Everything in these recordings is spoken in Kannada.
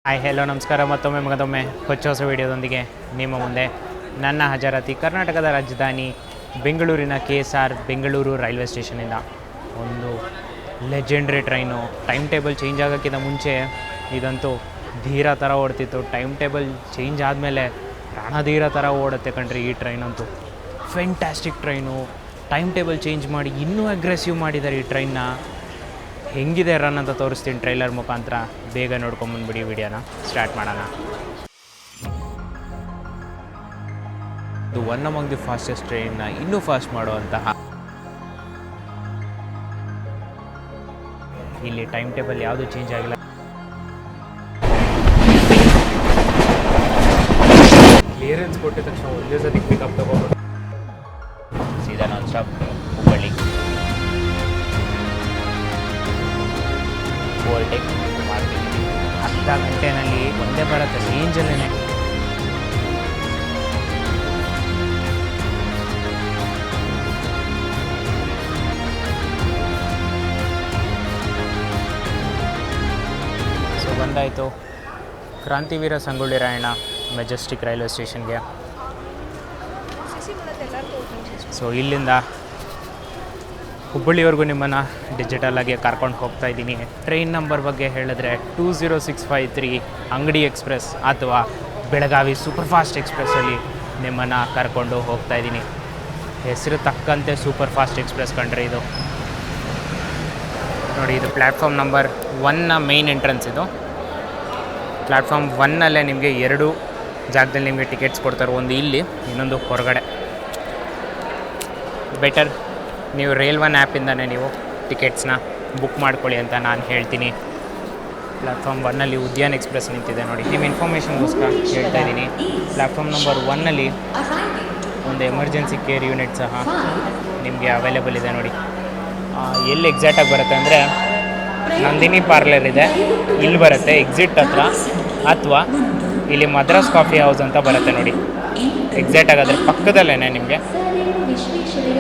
ಹಾಯ್ ಹೆಲೋ ನಮಸ್ಕಾರ ಮತ್ತೊಮ್ಮೆ ಹೊಸ ವಿಡಿಯೋದೊಂದಿಗೆ ನಿಮ್ಮ ಮುಂದೆ ನನ್ನ ಹಾಜರಾತಿ ಕರ್ನಾಟಕದ ರಾಜಧಾನಿ ಬೆಂಗಳೂರಿನ KSR ಬೆಂಗಳೂರು ರೈಲ್ವೆ ಸ್ಟೇಷನಿಂದ ಒಂದು legendary train. Time table change ಆಗೋಕ್ಕಿಂತ ಮುಂಚೆ ಇದಂತೂ ಧೀರ ಥರ ಓಡ್ತಿತ್ತು. ಟೈಮ್ ಟೇಬಲ್ ಚೇಂಜ್ ಆದಮೇಲೆ ರಣಧೀರ ಥರ ಓಡುತ್ತೆ ಕಣ್ರಿ ಈ ಟ್ರೈನಂತೂ. Fantastic train. Time table change ಮಾಡಿ ಇನ್ನೂ ಅಗ್ರೆಸಿವ್ ಮಾಡಿದ್ದಾರೆ ಈ ಟ್ರೈನ್ನ. ಹೆಂಗಿದೆ ರನ್ ಅಂತ ತೋರಿಸ್ತೀನಿ ಟ್ರೈಲರ್ ಮುಖಾಂತರ. ಬೇಗ ನೋಡ್ಕೊಂಬಂದ್ಬಿಡಿ ವಿಡಿಯೋನ. ಸ್ಟಾರ್ಟ್ ಮಾಡೋಣ. ಇದು ಒನ್ ಅಮಂಗ್ ದಿ ಫಾಸ್ಟೆಸ್ಟ್ ಟ್ರೈನ್ನ ಇನ್ನೂ ಫಾಸ್ಟ್ ಮಾಡುವಂತಹ. ಇಲ್ಲಿ ಟೈಮ್ ಟೇಬಲ್ ಯಾವುದೂ ಚೇಂಜ್ ಆಗಿಲ್ಲ. ಕ್ಲಿಯರೆನ್ಸ್ ಕೊಟ್ಟಿದ ತಕ್ಷಣ ಒಂದೇ ಸತಿ ಪಿಕಪ್ ತಗೋಬೋದು. ಸೀದಾ ನಾನ್ ಸ್ಟಾಪ್ ಹುಬ್ಬಳ್ಳಿ ಓವರ್ಟೇಕ್ ಮಾಡ್ತಿದ್ದೀವಿ. ಅರ್ಧ ಗಂಟೆನಲ್ಲಿ ಒಂದೇ ಬರುತ್ತೆ ರೇಂಜಲ್ಲೇ. ಸೊ ಬಂದಾಯಿತು ಕ್ರಾಂತಿವೀರ ಸಂಗೊಳ್ಳಿ ರಾಯಣ್ಣ ಮೆಜೆಸ್ಟಿಕ್ ರೈಲ್ವೆ ಸ್ಟೇಷನ್ಗೆ. ಸೊ ಇಲ್ಲಿಂದ ಹುಬ್ಬಳ್ಳಿವರೆಗೂ ನಿಮ್ಮನ್ನು ಡಿಜಿಟಲಾಗಿ ಕರ್ಕೊಂಡು ಹೋಗ್ತಾ ಇದ್ದೀನಿ. ಟ್ರೈನ್ ನಂಬರ್ ಬಗ್ಗೆ ಹೇಳಿದ್ರೆ 20653 ಅಂಗಡಿ ಎಕ್ಸ್ಪ್ರೆಸ್ ಅಥವಾ ಬೆಳಗಾವಿ ಸೂಪರ್ ಫಾಸ್ಟ್ ಎಕ್ಸ್ಪ್ರೆಸ್ಸಲ್ಲಿ ನಿಮ್ಮನ್ನು ಕರ್ಕೊಂಡು ಹೋಗ್ತಾ ಇದ್ದೀನಿ. ಹೆಸರು ತಕ್ಕಂತೆ ಸೂಪರ್ ಫಾಸ್ಟ್ ಎಕ್ಸ್ಪ್ರೆಸ್ ಕಂಡ್ರೆ ಇದು. ನೋಡಿ, ಇದು ಪ್ಲ್ಯಾಟ್ಫಾರ್ಮ್ ನಂಬರ್ 1ನ ಮೇನ್ ಎಂಟ್ರೆನ್ಸ್. ಇದು ಪ್ಲ್ಯಾಟ್ಫಾರ್ಮ್ 1ನಲ್ಲೇ ನಿಮಗೆ 2 ಜಾಗದಲ್ಲಿ ನಿಮಗೆ ಟಿಕೆಟ್ಸ್ ಕೊಡ್ತಾರೆ. ಒಂದು ಇಲ್ಲಿ, ಇನ್ನೊಂದು ಹೊರಗಡೆ. ಬೆಟರ್ ನೀವು ರೈಲ್ ಒನ್ ಆ್ಯಪಿಂದನೇ ನೀವು ಟಿಕೆಟ್ಸ್ನ ಬುಕ್ ಮಾಡ್ಕೊಳ್ಳಿ ಅಂತ ನಾನು ಹೇಳ್ತೀನಿ. ಪ್ಲ್ಯಾಟ್ಫಾರ್ಮ್ 1ನಲ್ಲಿ ಉದ್ಯಾನ್ ಎಕ್ಸ್ಪ್ರೆಸ್ ನಿಂತಿದೆ ನೋಡಿ. ನಿಮ್ಮ ಇನ್ಫಾರ್ಮೇಷನ್ಗೋಸ್ಕರ ಹೇಳ್ತಾ ಇದ್ದೀನಿ. ಪ್ಲ್ಯಾಟ್ಫಾರ್ಮ್ ನಂಬರ್ 1ನಲ್ಲಿ ಒಂದು ಎಮರ್ಜೆನ್ಸಿ ಕೇರ್ ಯೂನಿಟ್ ಸಹ ನಿಮಗೆ ಅವೈಲೇಬಲ್ ಇದೆ ನೋಡಿ. ಎಲ್ಲಿ ಎಕ್ಸಾಕ್ಟಾಗಿ ಬರುತ್ತೆ ಅಂದರೆ ನಂದಿನಿ ಪಾರ್ಲರ್ ಇದೆ, ಇಲ್ಲಿ ಬರುತ್ತೆ ಎಕ್ಸಿಟ್ ಹತ್ರ. ಅಥವಾ ಇಲ್ಲಿ ಮದ್ರಾಸ್ ಕಾಫಿ ಹೌಸ್ ಅಂತ ಬರುತ್ತೆ ನೋಡಿ. ಎಕ್ಸಾಕ್ಟಾಗಿ ಅದರ ಪಕ್ಕದಲ್ಲೇ ನಿಮಗೆ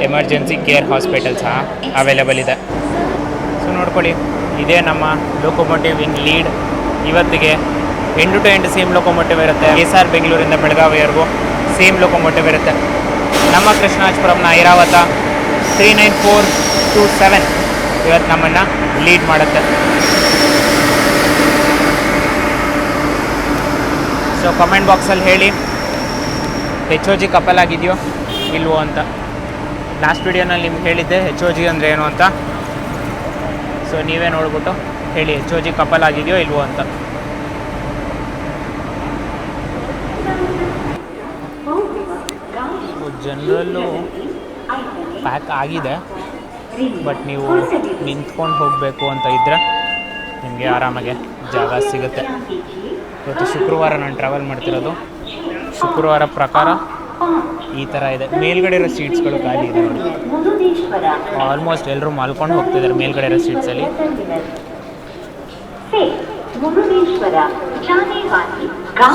ಎಮರ್ಜೆನ್ಸಿ ಕೇರ್ ಹಾಸ್ಪಿಟಲ್ ಸಹ ಅವೈಲೇಬಲ್ ಇದೆ. ಸೊ ನೋಡ್ಕೊಳ್ಳಿ, ಇದೇ ನಮ್ಮ ಲೋಕೋಮೋಟಿವ್ ಇನ್ ಲೀಡ್. ಇವತ್ತಿಗೆ end to end same locomotive ಇರುತ್ತೆ. KSR ಬೆಂಗಳೂರಿಂದ ಬೆಳಗಾವಿವರೆಗೂ ಸೇಮ್ ಲೋಕೋಮೋಟಿವ್ ಇರುತ್ತೆ. ನಮ್ಮ ಕೃಷ್ಣಾಜಪುರಂನ ಐರಾವತ 39427 ಇವತ್ತು ನಮ್ಮನ್ನು ಲೀಡ್ ಮಾಡುತ್ತೆ. ಸೊ ಕಮೆಂಟ್ ಬಾಕ್ಸಲ್ಲಿ ಹೇಳಿ HOG ಕಪಲ್ ಆಗಿದೆಯೋ ಇಲ್ವೋ ಅಂತ. ಲಾಸ್ಟ್ ವಿಡಿಯೋನಲ್ಲಿ ನಿಮ್ಗೆ ಹೇಳಿದ್ದೆ HOG ಅಂದರೆ ಏನು ಅಂತ. ಸೊ ನೀವೇ ನೋಡ್ಬಿಟ್ಟು ಹೇಳಿ HOG ಕಪಲ್ ಆಗಿದೆಯೋ ಇಲ್ವೋ ಅಂತ. ಜನರಲ್ಲು ಪ್ಯಾಕ್ ಆಗಿದೆ, ಬಟ್ ನೀವು ನಿಂತ್ಕೊಂಡು ಹೋಗಬೇಕು ಅಂತ ಇದ್ದರೆ ನಿಮಗೆ ಆರಾಮಾಗೆ ಜಾಗ ಸಿಗುತ್ತೆ. ಇವತ್ತು ಶುಕ್ರವಾರ ನಾನು ಟ್ರಾವೆಲ್ ಮಾಡ್ತಿರೋದು. ಶುಕ್ರವಾರ ಪ್ರಕಾರ ಈ ಥರ ಇದೆ. ಮೇಲ್ಗಡೆ ಇರೋ ಸೀಟ್ಸ್ಗಳು ಖಾಲಿ ಇದೆ ನೋಡಿ. ಆಲ್ಮೋಸ್ಟ್ ಎಲ್ಲರೂ ಮಲ್ಕೊಂಡು ಹೋಗ್ತಿದ್ದಾರೆ ಮೇಲ್ಗಡೆ ಇರೋ ಸೀಟ್ಸಲ್ಲಿ.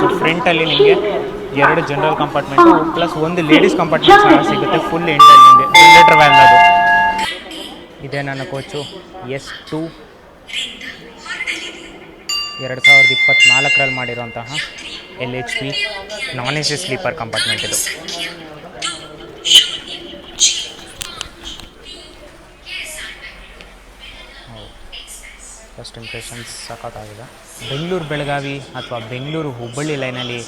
ಸೊ ಫ್ರಂಟಲ್ಲಿ ನಿಮಗೆ 2 ಜನರಲ್ ಕಂಪಾರ್ಟ್ಮೆಂಟು ಪ್ಲಸ್ ಒಂದು ಲೇಡೀಸ್ ಕಂಪಾರ್ಟ್ಮೆಂಟ್ ಸಹ ಸಿಗುತ್ತೆ. ಫುಲ್ ಎಂಡಲ್ಲಿ ನಿಮಗೆ ಜನರೇಟರ್ ವ್ಯಾನ್ ಅದು. ಇದೇ ನನ್ನ ಕೋಚು S2 2024ರಲ್ಲಿ ಮಾಡಿರೋಂತಹ LHP ನಾನ್ AC ಸ್ಲೀಪರ್ ಕಂಪಾರ್ಟ್ಮೆಂಟ್ ಇದು. ಫಸ್ಟ್ ಇಂಪ್ರೆಷನ್ಸ್ ಸಖತ್ತಾಗಿದೆ. ಬೆಂಗಳೂರು ಬೆಳಗಾವಿ ಅಥವಾ ಬೆಂಗಳೂರು ಹುಬ್ಬಳ್ಳಿ ಲೈನಲ್ಲಿ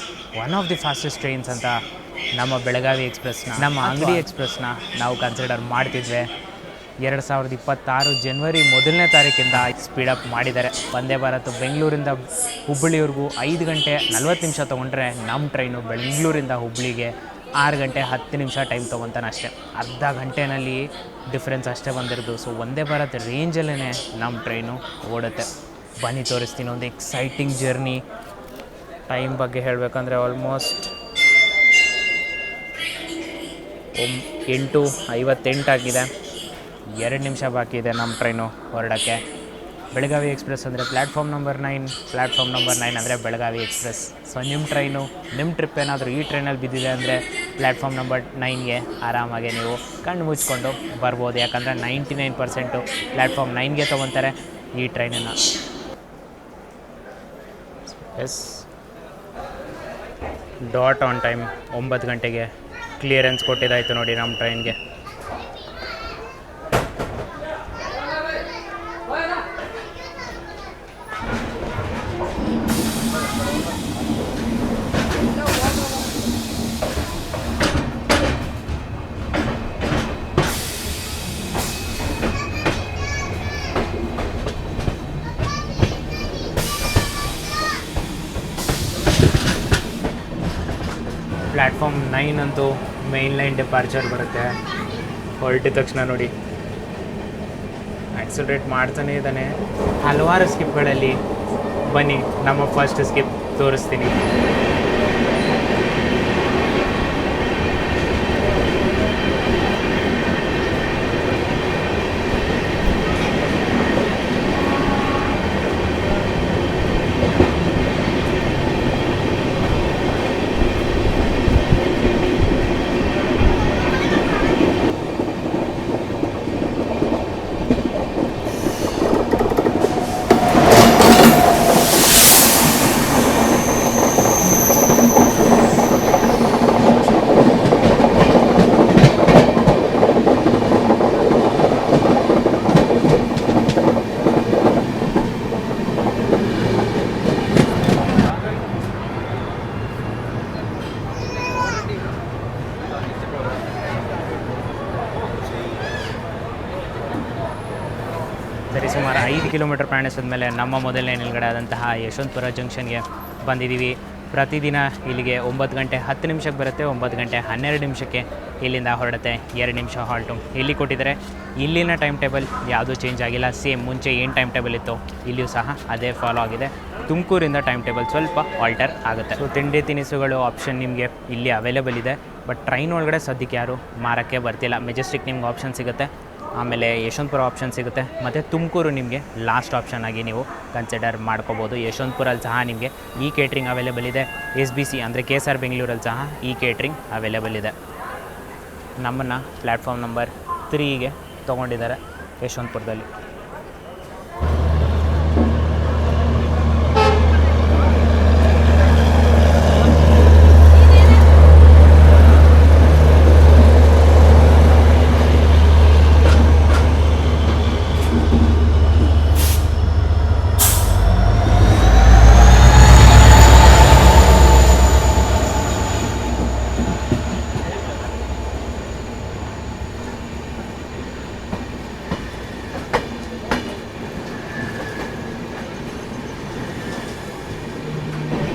one of the fastest trains ಅಂತ ನಮ್ಮ ಬೆಳಗಾವಿ ಎಕ್ಸ್ಪ್ರೆಸ್ನ, ನಮ್ಮ ಅಂಗಡಿ ಎಕ್ಸ್ಪ್ರೆಸ್ನ ನಾವು ಕನ್ಸಿಡರ್ ಮಾಡ್ತಿದ್ವಿ. 2026 ಜನವರಿ 1ನೇ ತಾರೀಕಿಂದ ಸ್ಪೀಡಪ್ ಮಾಡಿದ್ದಾರೆ. ವಂದೇ ಭಾರತ್ ಬೆಂಗಳೂರಿಂದ ಹುಬ್ಬಳ್ಳಿವರೆಗೂ 5 ಗಂಟೆ 40 ನಿಮಿಷ ತೊಗೊಂಡ್ರೆ ನಮ್ಮ ಟ್ರೈನು ಬೆಂಗಳೂರಿಂದ ಹುಬ್ಬಳ್ಳಿಗೆ 6 ಗಂಟೆ 10 ನಿಮಿಷ ಟೈಮ್ ತೊಗೊತಾನೆ ಅಷ್ಟೇ. ಅರ್ಧ ಗಂಟೆನಲ್ಲಿ ಡಿಫ್ರೆನ್ಸ್ ಅಷ್ಟೇ ಬಂದಿರೋದು. ಸೊ ವಂದೇ ಭಾರತ್ ರೇಂಜಲ್ಲೇ ನಮ್ಮ ಟ್ರೈನು ಓಡುತ್ತೆ. ಬನ್ನಿ ತೋರಿಸ್ತೀನಿ ಒಂದು ಎಕ್ಸೈಟಿಂಗ್ ಜರ್ನಿ. ಟೈಮ್ ಬಗ್ಗೆ ಹೇಳಬೇಕಂದ್ರೆ ಆಲ್ಮೋಸ್ಟ್ 8:58 ಆಗಿದೆ. 2 ನಿಮಿಷ ಬಾಕಿ ಇದೆ ನಮ್ಮ ಟ್ರೈನು ಹೊರಡೋಕ್ಕೆ. ಬೆಳಗಾವಿ ಎಕ್ಸ್ಪ್ರೆಸ್ ಅಂದರೆ ಪ್ಲ್ಯಾಟ್ಫಾರ್ಮ್ ನಂಬರ್ 9, ಪ್ಲ್ಯಾಟ್ಫಾರ್ಮ್ ನಂಬರ್ 9 ಅಂದರೆ ಬೆಳಗಾವಿ ಎಕ್ಸ್ಪ್ರೆಸ್. ಸೊ ನಿಮ್ಮ ಟ್ರೈನು, ನಿಮ್ಮ ಟ್ರಿಪ್ ಏನಾದರೂ ಈ ಟ್ರೈನಲ್ಲಿ ಬಿದ್ದಿದೆ ಅಂದರೆ ಪ್ಲ್ಯಾಟ್ಫಾರ್ಮ್ ನಂಬರ್ 9ಗೆ ಆರಾಮಾಗಿ ನೀವು ಕಣ್ಣು ಮುಚ್ಕೊಂಡು ಬರ್ಬೋದು. ಯಾಕಂದರೆ 99% ಪ್ಲ್ಯಾಟ್ಫಾರ್ಮ್ 9ಗೆ ತೊಗೊತಾರೆ ಈ ಟ್ರೈನನ್ನು. ಎಸ್, ಡಾಟ್ ಆನ್ ಟೈಮ್ 9 ಗಂಟೆಗೆ ಕ್ಲಿಯರೆನ್ಸ್ ಕೊಟ್ಟಿದ್ದಾಯಿತು ನೋಡಿ ನಮ್ಮ ಟ್ರೈನ್ಗೆ. ಪ್ಲ್ಯಾಟ್ಫಾರ್ಮ್ 9 ಅಂತೂ ಮೇನ್ ಲೈನ್ ಡಿಪಾರ್ಚರ್ ಬರುತ್ತೆ. ಹೊರಟಿದ ತಕ್ಷಣ ನೋಡಿ ಆಕ್ಸಲರೇಟ್ ಮಾಡ್ತಾನೇ ಇದ್ದಾನೆ. ಹಲವಾರು ಸ್ಕಿಪ್ಗಳಲ್ಲಿ ಬನ್ನಿ ನಮ್ಮ ಫಸ್ಟ್ ಸ್ಕಿಪ್ ತೋರಿಸ್ತೀನಿ. ಸುಮಾರು 5 ಕಿಲೋಮೀಟರ್ ಪ್ರಯಾಣಿಸಿದ ಮೇಲೆ ನಮ್ಮ ಮೊದಲನೇ ನಿಲ್ಗಡೆ ಆದಂತಹ ಯಶವಂತಪುರ ಜಂಕ್ಷನ್ಗೆ ಬಂದಿದ್ದೀವಿ. ಪ್ರತಿದಿನ ಇಲ್ಲಿಗೆ 9 ಗಂಟೆ 10 ನಿಮಿಷಕ್ಕೆ ಬರುತ್ತೆ, 9 ಗಂಟೆ 12 ನಿಮಿಷಕ್ಕೆ ಇಲ್ಲಿಂದ ಹೊರಡುತ್ತೆ. 2 ನಿಮಿಷ ಹಾಲ್ಟು ಇಲ್ಲಿ ಕೊಟ್ಟಿದ್ದಾರೆ. ಇಲ್ಲಿನ ಟೈಮ್ ಟೇಬಲ್ ಯಾವುದೂ ಚೇಂಜ್ ಆಗಿಲ್ಲ, ಸೇಮ್ ಮುಂಚೆ ಏನು ಟೈಮ್ ಟೇಬಲ್ ಇತ್ತು ಇಲ್ಲಿಯೂ ಸಹ ಅದೇ ಫಾಲೋ ಆಗಿದೆ. ತುಮಕೂರಿಂದ ಟೈಮ್ ಟೇಬಲ್ ಸ್ವಲ್ಪ ಆಲ್ಟರ್ ಆಗುತ್ತೆ. ಸೊ ತಿಂಡಿ ತಿನಿಸುಗಳು ಆಪ್ಷನ್ ನಿಮಗೆ ಇಲ್ಲಿ ಅವೈಲೇಬಲ್ ಇದೆ, ಬಟ್ ಟ್ರೈನ್ ಒಳಗಡೆ ಸದ್ಯಕ್ಕೆ ಯಾರು ಮಾರೋಕ್ಕೆ ಬರ್ತಿಲ್ಲ. ಮೆಜೆಸ್ಟಿಕ್ ನಿಮ್ಗೆ ಆಪ್ಷನ್ ಸಿಗುತ್ತೆ, ಆಮೇಲೆ ಯಶವಂತಪುರ ಆಪ್ಷನ್ ಸಿಗುತ್ತೆ, ಮತ್ತು ತುಮಕೂರು ನಿಮಗೆ ಲಾಸ್ಟ್ ಆಪ್ಷನ್ ಆಗಿ ನೀವು ಕನ್ಸಿಡರ್ ಮಾಡ್ಕೋಬೋದು. ಯಶವಂತಪುರಲ್ಲಿ ಸಹ ನಿಮಗೆ ಈ ಕೇಟ್ರಿಂಗ್ ಅವೈಲೇಬಲ್ ಇದೆ. SBC ಅಂದರೆ KSR ಬೆಂಗಳೂರಲ್ಲಿ ಸಹ ಈ ಕೇಟ್ರಿಂಗ್ ಅವೈಲೇಬಲ್ ಇದೆ. ನಮ್ಮನ್ನು ಪ್ಲ್ಯಾಟ್ಫಾರ್ಮ್ ನಂಬರ್ 3ಗೆ ತೊಗೊಂಡಿದ್ದಾರೆ ಯಶವಂತಪುರದಲ್ಲಿ.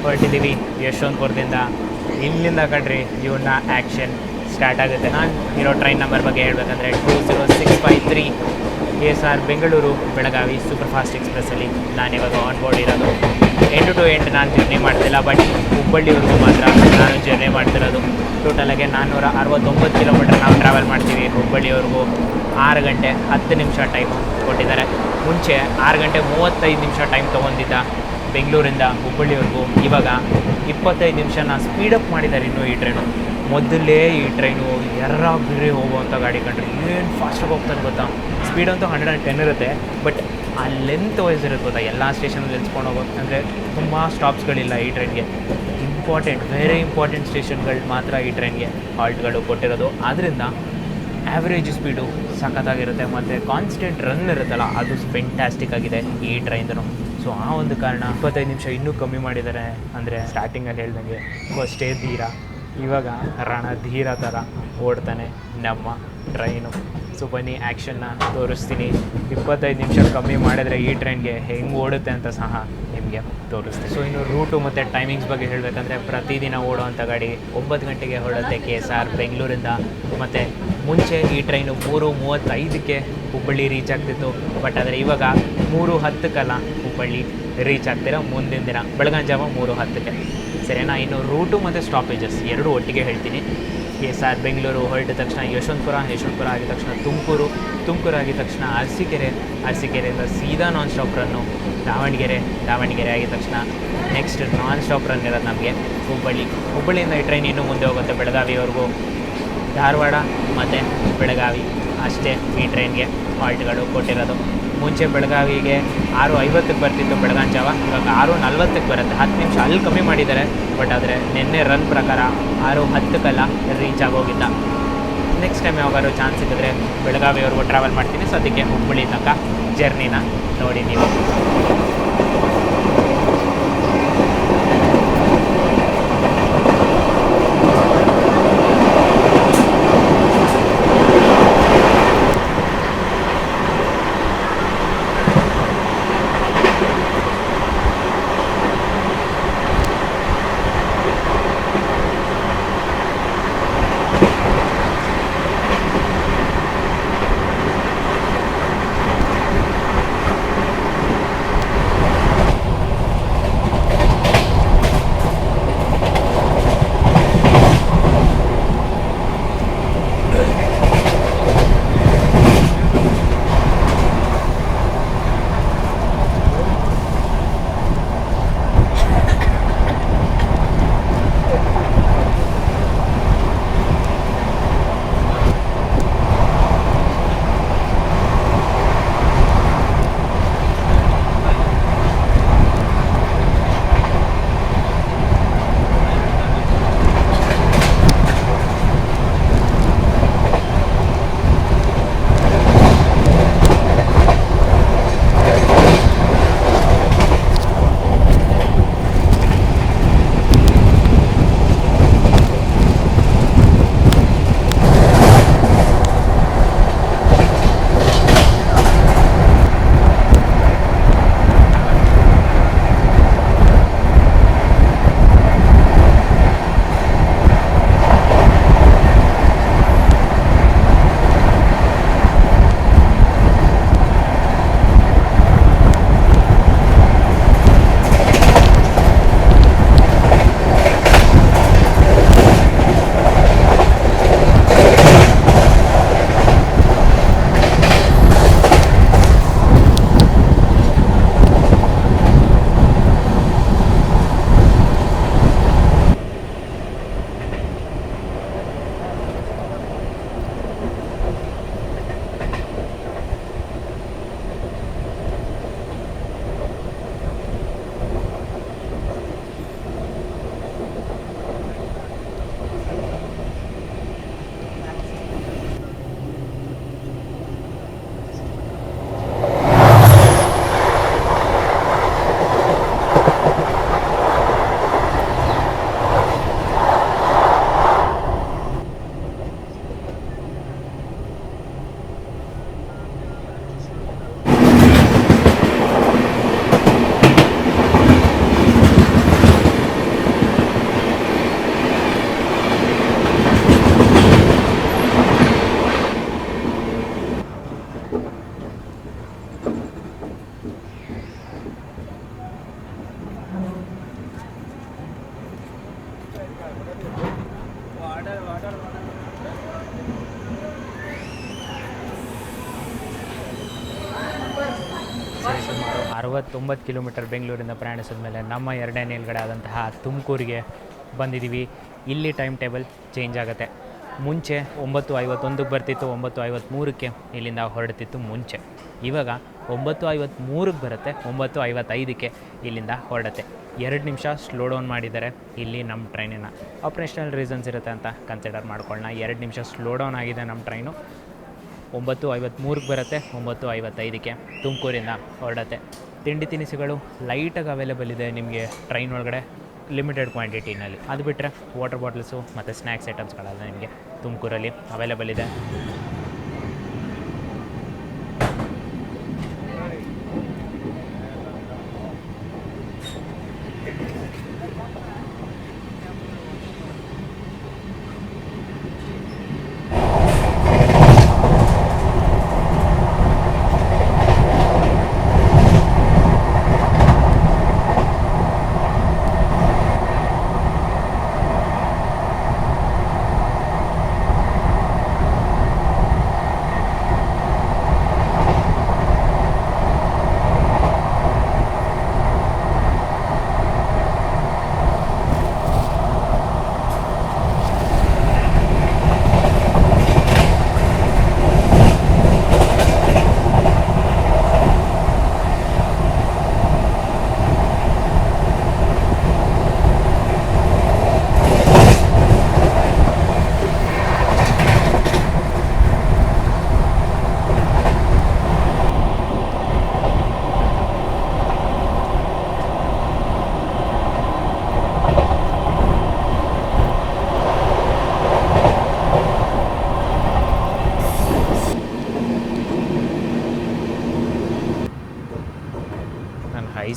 ಹೊರಟಿದ್ದೀವಿ ಯಶವಂತಪುರದಿಂದ. ಇಲ್ಲಿಂದ ಕಡ್ರಿ ಇವನ್ನ ಆ್ಯಕ್ಷನ್ ಸ್ಟಾರ್ಟ್ ಆಗುತ್ತೆ. ನಾನು ಇರೋ ಟ್ರೈನ್ ನಂಬರ್ ಬಗ್ಗೆ ಹೇಳಬೇಕಂದ್ರೆ 20653 KSR Bengaluru Belagavi super fast ಎಕ್ಸ್ಪ್ರೆಸ್ಸಲ್ಲಿ ನಾನಿವಾಗ ಆನ್ ಬೋರ್ಡ್ ಇರೋದು. 8 to 8 ನಾನು ಜರ್ನಿ ಮಾಡ್ತಿಲ್ಲ, ಬಟ್ ಹುಬ್ಬಳ್ಳಿವರೆಗೂ ಮಾತ್ರ ನಾನು ಜರ್ನಿ ಮಾಡ್ತಿರೋದು. ಟೋಟಲಾಗೆ 469 ಕಿಲೋಮೀಟರ್ ನಾವು ಟ್ರಾವೆಲ್ ಮಾಡ್ತೀವಿ ಹುಬ್ಬಳ್ಳಿವರೆಗೂ. 6 ಗಂಟೆ 10 ನಿಮಿಷ ಟೈಮು ಕೊಟ್ಟಿದ್ದಾರೆ. ಮುಂಚೆ 6 ಗಂಟೆ 35 ನಿಮಿಷ ಟೈಮ್ ತೊಗೊಂಡಿದ್ದ ಬೆಂಗಳೂರಿಂದ ಹುಬ್ಬಳ್ಳಿವರೆಗೂ. ಇವಾಗ 25 ನಿಮಿಷನ ಸ್ಪೀಡಪ್ ಮಾಡಿದ್ದಾರೆ ಇನ್ನೂ ಈ ಟ್ರೈನು. ಮೊದಲೇ ಈ ಟ್ರೈನು ಬಿರಿ ಹೋಗುವಂಥ ಗಾಡಿ ಕಂಡ್ರೆ ಏನು ಫಾಸ್ಟಾಗಿ ಹೋಗ್ತಾನೆ ಗೊತ್ತಾ. ಸ್ಪೀಡ್ ಅಂತೂ 110 ಇರುತ್ತೆ, ಬಟ್ ಆ ಲೆಂತ್ ವೈಸ್ ಇರುತ್ತೆ ಗೊತ್ತಾ. ಎಲ್ಲ ಸ್ಟೇಷನಲ್ಲಿ ನಿಲ್ಸ್ಕೊಂಡು ಹೋಗೋದು ಅಂದರೆ ತುಂಬ ಸ್ಟಾಪ್ಸ್ಗಳಿಲ್ಲ ಈ ಟ್ರೈನ್ಗೆ. ವೆರಿ ಇಂಪಾರ್ಟೆಂಟ್ ಸ್ಟೇಷನ್ಗಳು ಮಾತ್ರ ಈ ಟ್ರೈನ್ಗೆ ಹಾಲ್ಟ್ಗಳು ಕೊಟ್ಟಿರೋದು. ಆದ್ದರಿಂದ ಆ್ಯಾವ್ರೇಜ್ ಸ್ಪೀಡು ಸಖತ್ತಾಗಿರುತ್ತೆ, ಮತ್ತು ಕಾನ್ಸ್ಟೆಂಟ್ ರನ್ ಇರುತ್ತಲ್ಲ ಅದು ಫೆಂಟ್ಯಾಸ್ಟಿಕ್ ಆಗಿದೆ ಈ ಟ್ರೈನ್ದು. ಸೊ ಆ ಒಂದು ಕಾರಣ 25 ನಿಮಿಷ ಇನ್ನೂ ಕಮ್ಮಿ ಮಾಡಿದ್ದಾರೆ. ಅಂದರೆ ಸ್ಟಾರ್ಟಿಂಗಲ್ಲಿ ಹೇಳ್ದಂಗೆ ಫಸ್ಟೇ ಧೀರ, ಇವಾಗ ರಣಧೀರ ಥರ ಓಡ್ತಾನೆ ನಮ್ಮ ಟ್ರೈನು. ಸೊ ಬನ್ನಿ ಆ್ಯಕ್ಷನ್ನ ತೋರಿಸ್ತೀನಿ. 25 ನಿಮಿಷ ಕಮ್ಮಿ ಮಾಡಿದರೆ ಈ ಟ್ರೈನ್ಗೆ ಹೆಂಗೆ ಓಡುತ್ತೆ ಅಂತ ಸಹ ನಿಮಗೆ ತೋರಿಸ್ತೀನಿ. ಸೊ ಇನ್ನು ರೂಟು ಮತ್ತು ಟೈಮಿಂಗ್ಸ್ ಬಗ್ಗೆ ಹೇಳಬೇಕಂದ್ರೆ ಪ್ರತಿದಿನ ಓಡುವಂಥ ಗಾಡಿ 9 ಗಂಟೆಗೆ ಹೊರಡುತ್ತೆ KSR ಬೆಂಗಳೂರಿಂದ. ಮತ್ತು ಮುಂಚೆ ಈ ಟ್ರೈನು 3:35ಕ್ಕೆ ಹುಬ್ಬಳ್ಳಿ ರೀಚ್ ಆಗ್ತಿತ್ತು, ಬಟ್ ಆದರೆ ಇವಾಗ 3:10ಕ್ಕಲ್ಲ ಹುಬ್ಬಳ್ಳಿ ರೀಚ್ ಆಗ್ತೀರಾ ಮುಂದಿನ ದಿನ ಬೆಳಗಿನ ಜಾವ 3:10ಕ್ಕೆ. ಸರಿನಾ? ಇನ್ನು ರೂಟು ಮತ್ತು ಸ್ಟಾಪೇಜಸ್ ಎರಡೂ ಒಟ್ಟಿಗೆ ಹೇಳ್ತೀನಿ. KSR ಬೆಂಗಳೂರು ಹೊರಟಿದ ತಕ್ಷಣ ಯಶವಂತಪುರ ಆಗಿದ ತಕ್ಷಣ ತುಮಕೂರು ಆಗಿದ ತಕ್ಷಣ ಅರಸೀಕೆರೆಯಿಂದ ಸೀದಾ ನಾನ್ ಸ್ಟಾಪ್ ರನ್ನು ದಾವಣಗೆರೆ ಆಗಿದ ತಕ್ಷಣ ನೆಕ್ಸ್ಟ್ ನಾನ್ ಸ್ಟಾಪ್ ರನ್ ಇರೋದು ನಮಗೆ ಹುಬ್ಬಳ್ಳಿಯಿಂದ ಈ ಟ್ರೈನ್ ಇನ್ನೂ ಮುಂದೆ ಹೋಗುತ್ತೆ ಬೆಳಗಾವಿವರೆಗೂ. ಧಾರವಾಡ ಮತ್ತು ಬೆಳಗಾವಿ ಅಷ್ಟೇ ಈ ಟ್ರೈನ್ಗೆ ಹಾಲ್ಟ್ಗಳು ಕೊಟ್ಟಿರೋದು. ಮುಂಚೆ ಬೆಳಗಾವಿಗೆ 6:50ಕ್ಕೆ ಬರ್ತಿತ್ತು ಬೆಳಗಾಂ ಜಾವ, ಇವಾಗ 6:40ಕ್ಕೆ ಬರುತ್ತೆ. 10 ನಿಮಿಷ ಅಲ್ಲಿ ಕಮ್ಮಿ ಮಾಡಿದ್ದಾರೆ. ಬಟ್ ಆದರೆ ನಿನ್ನೆ ರನ್ ಪ್ರಕಾರ 6:10ಕ್ಕೆಲ್ಲ ರೀಚ್ ಆಗೋಗಿಲ್ಲ. ನೆಕ್ಸ್ಟ್ ಟೈಮ್ ಯಾವಾಗಾದ್ರು ಚಾನ್ಸ್ ಸಿಕ್ಕಿದ್ರೆ ಬೆಳಗಾವಿವರೆಗೂ ಟ್ರಾವೆಲ್ ಮಾಡ್ತೀನಿ. ಸೊ ಅದಕ್ಕೆ ಹುಬ್ಬಳ್ಳಿ ತನಕ ಜರ್ನಿನ ನೋಡಿ ನೀವು. ಸುಮಾರು 69 ಕಿಲೋಮೀಟರ್ ಬೆಂಗಳೂರಿಂದ ಪ್ರಯಾಣಿಸಿದ ಮೇಲೆ ನಮ್ಮ ಎರಡನೇ ನಿಲ್ಗಡೆ ಆದಂತಹ ತುಮಕೂರಿಗೆ ಬಂದಿದ್ದೀವಿ. ಇಲ್ಲಿ ಟೈಮ್ ಟೇಬಲ್ ಚೇಂಜ್ ಆಗುತ್ತೆ. ಮುಂಚೆ 9:51ಕ್ಕೆ ಬರ್ತಿತ್ತು, 9:53ಕ್ಕೆ ಇಲ್ಲಿಂದ ಹೊರಡ್ತಿತ್ತು ಮುಂಚೆ. ಇವಾಗ 9:53ಕ್ಕೆ ಬರುತ್ತೆ, 9:55ಕ್ಕೆ ಇಲ್ಲಿಂದ ಹೊರಡುತ್ತೆ. 2 ನಿಮಿಷ ಸ್ಲೋ ಡೌನ್ ಮಾಡಿದ್ದಾರೆ ಇಲ್ಲಿ ನಮ್ಮ ಟ್ರೈನಿನ. ಆಪ್ರೇಷನಲ್ ರೀಸನ್ಸ್ ಇರುತ್ತೆ ಅಂತ ಕನ್ಸಿಡರ್ ಮಾಡ್ಕೊಳ್ಳೋಣ. 2 ನಿಮಿಷ ಸ್ಲೋ ಡೌನ್ ಆಗಿದೆ ನಮ್ಮ ಟ್ರೈನು. 9:53ಕ್ಕೆ ಬರುತ್ತೆ, 9:55ಕ್ಕೆ ತುಮಕೂರಿಂದ ಹೊರಡುತ್ತೆ. ತಿಂಡಿ ತಿನಿಸುಗಳು ಲೈಟಾಗಿ ಅವೈಲೇಬಲ್ ಇದೆ ನಿಮಗೆ ಟ್ರೈನ್ ಒಳಗಡೆ, ಲಿಮಿಟೆಡ್ ಕ್ವಾಂಟಿಟಿನಲ್ಲಿ. ಅದು ಬಿಟ್ಟರೆ ವಾಟರ್ ಬಾಟಲ್ಸು ಮತ್ತು ಸ್ನ್ಯಾಕ್ಸ್ ಐಟಮ್ಸ್ಗಳೆಲ್ಲ ನಿಮಗೆ ತುಮಕೂರಲ್ಲಿ ಅವೈಲೇಬಲ್ ಇದೆ.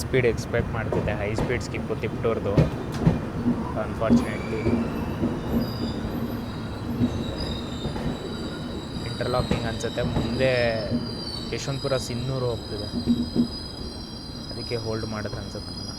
ಸ್ಪೀಡ್ ಎಕ್ಸ್ಪೆಕ್ಟ್ ಮಾಡ್ತಿದ್ದೆ, ಹೈ ಸ್ಪೀಡ್ ಸ್ಕಿಪ್ಪು ತಿಪ್ಟೂರ್ದು. ಅನ್ಫಾರ್ಚುನೇಟ್ಲಿ ಇಂಟರ್ಲಾಕಿಂಗ್ ಅನಿಸುತ್ತೆ. ಮುಂದೆ ಯಶವಂತಪುರ ಸಿನ್ನೂರು ಹೋಗ್ತಿದೆ, ಅದಕ್ಕೆ ಹೋಲ್ಡ್ ಮಾಡಿದ್ರೆ ಅನ್ಸುತ್ತೆ ನಮ್ಮನ್ನು.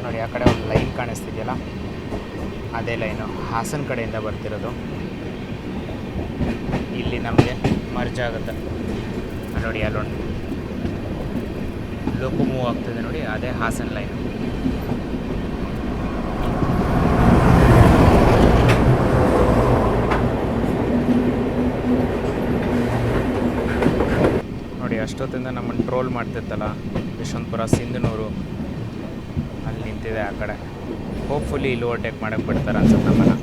ನೋಡಿ ಆ ಕಡೆ ಒಂದು ಲೈನ್ ಕಾಣಿಸ್ತಿದೆಯಲ್ಲ, ಅದೇ ಲೈನು ಹಾಸನ ಕಡೆಯಿಂದ ಬರ್ತಿರೋದು. ಇಲ್ಲಿ ನಮಗೆ ಮರ್ಜ್ ಆಗುತ್ತೆ ನೋಡಿ, ಅಲ್ಲೊಂದು ಲೋಕೋ ಮೂವ್ ಆಗ್ತಿದೆ ನೋಡಿ, ಅದೇ ಹಾಸನ ಲೈನು. ನೋಡಿ ಅಷ್ಟೊತ್ತಿಂದ ನಮ್ಮನ್ನು ಟ್ರೋಲ್ ಮಾಡ್ತಿತ್ತಲ್ಲ ಯಶವಂತಪುರ ಸಿಂಧನೂರು, ಅಲ್ಲಿ ನಿಂತಿದೆ ಆ ಕಡೆ. ಹೋಪ್ಫುಲಿ ಇಲ್ಲಿ ಓವರ್ಟೇಕ್ ಮಾಡೋಕ್ಕೆ ಬಿಡ್ತಾರೆ ಅನ್ಸುತ್ತೆ ನಮ್ಮನ್ನು.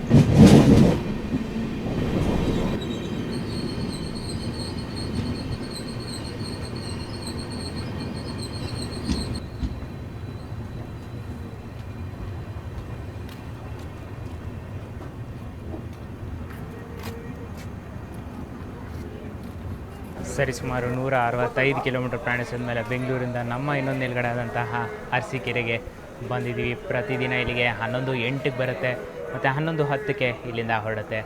ಸರಿ, ಸುಮಾರು 165 ಕಿಲೋಮೀಟರ್ ಪ್ರಯಾಣಿಸಿದ ಮೇಲೆ ಬೆಂಗಳೂರಿಂದ ನಮ್ಮ ಇನ್ನೊಂದು ನಿಲ್ಗಡೆ ಆದಂತಹ ಅರಸೀಕೆರೆಗೆ ಬಂದಿದ್ದೀವಿ. ಪ್ರತಿದಿನ ಇಲ್ಲಿಗೆ 11:08ಕ್ಕೆ ಬರುತ್ತೆ ಮತ್ತು 11:10ಕ್ಕೆ ಇಲ್ಲಿಂದ ಹೊರಡುತ್ತೆ.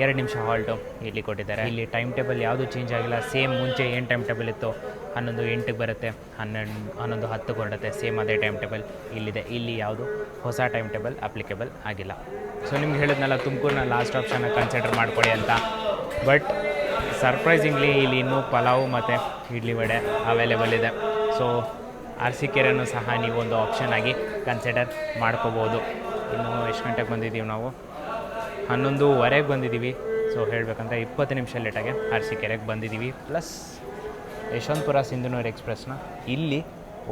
2 ನಿಮಿಷ ಹಾಲ್ಟು ಇಲ್ಲಿ ಕೊಟ್ಟಿದ್ದಾರೆ. ಇಲ್ಲಿ ಟೈಮ್ ಟೇಬಲ್ ಯಾವುದೂ ಚೇಂಜ್ ಆಗಿಲ್ಲ, ಸೇಮ್ ಮುಂಚೆ ಏನು ಟೈಮ್ ಟೇಬಲ್ ಇತ್ತು 11:08ಕ್ಕೆ ಬರುತ್ತೆ, 11:10ಕ್ಕೆ ಹೊರಡುತ್ತೆ, ಸೇಮ್ ಅದೇ ಟೈಮ್ ಟೇಬಲ್ ಇಲ್ಲಿದೆ. ಇಲ್ಲಿ ಯಾವುದು ಹೊಸ ಟೈಮ್ ಟೇಬಲ್ ಅಪ್ಲಿಕೇಬಲ್ ಆಗಿಲ್ಲ. ಸೊ ನಿಮ್ಗೆ ಹೇಳಿದ್ನಲ್ಲ ತುಮಕೂರಿನ ಲಾಸ್ಟ್ ಆಪ್ಷನ್ನ ಕನ್ಸಿಡರ್ ಮಾಡ್ಕೊಳ್ಳಿ ಅಂತ. ಬಟ್ ಸರ್ಪ್ರೈಸಿಂಗ್ಲಿ ಇಲ್ಲಿ ಇನ್ನೂ ಪಲಾವು ಮತ್ತು ಇಡ್ಲಿ ವಡೆ ಅವೈಲೇಬಲ್ ಇದೆ. ಸೊ ಅರಸೀಕೆರೆನೂ ಸಹ ನೀವು ಒಂದು ಆಪ್ಷನ್ ಆಗಿ ಕನ್ಸಿಡರ್ ಮಾಡ್ಕೋಬೋದು. ಇನ್ನು ಎಷ್ಟು ಗಂಟೆಗೆ ಬಂದಿದ್ದೀವಿ ನಾವು? 11:15ಗೆ ಬಂದಿದ್ದೀವಿ. ಸೊ ಹೇಳಬೇಕಂದ್ರೆ 20 ನಿಮಿಷ ಲೇಟಾಗೆ ಅರಸೀಕೆರೆಗೆ ಬಂದಿದ್ದೀವಿ. ಪ್ಲಸ್ ಯಶವಂತಪುರ ಸಿಂಧನೂರು ಎಕ್ಸ್ಪ್ರೆಸ್ನ ಇಲ್ಲಿ